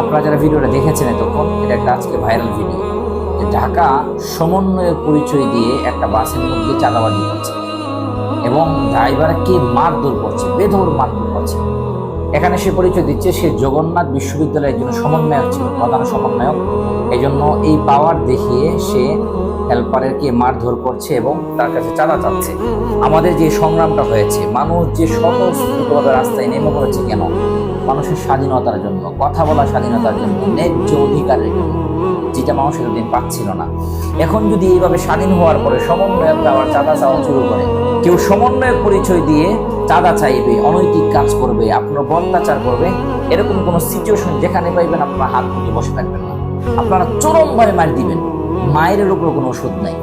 আপনারা যারা ভিডিওটা দেখেছেন তখন এটা একটা আজকে ভাইরাল ভিডিও। ঢাকা সমন্বয়ের পরিচয় দিয়ে একটা বাসের মধ্যে চাঁদাবাজি করছে এবং ড্রাইভারকে মারধর করছে, বেধড় মারধর করছে। এখানে সে পরিচয় দিচ্ছে সে জগন্নাথ বিশ্ববিদ্যালয়ের জন্য সমন্বয়ক ছিল, প্রধান সমন্বয়ক। এই জন্য এই পাওয়ার দেখিয়ে সে হেল্পারকে মারধর করছে এবং তার কাছে চাঁদা চাচ্ছে। আমাদের যে সংগ্রামটা হয়েছে, মানুষ যে স্বতঃস্ফূর্তভাবে রাস্তায় নেমে পড়েছে কেন? মানুষের স্বাধীনতার জন্য, কথা বলার স্বাধীনতার জন্য, ন্যায্য অধিকারের জন্য, যেটা মানুষ এতদিন পাচ্ছিল না। এখন যদি এইভাবে স্বাধীন হওয়ার পরে সমন্বয়করা আবার চাঁদা চাওয়া শুরু করে, কেউ সমন্বয়ক পরিচয় দিয়ে চাঁদা চাইবে, অনৈতিক কাজ করবে, আপনার অত্যাচার করবে, এরকম কোন সিচুয়েশন যেখানে পাইবেন আপনারা হাত তুলে বসে থাকবেন না, আপনারা চরমভাবে মার দিবেন। মায়ের উপর কোনো ওষুধ নাই।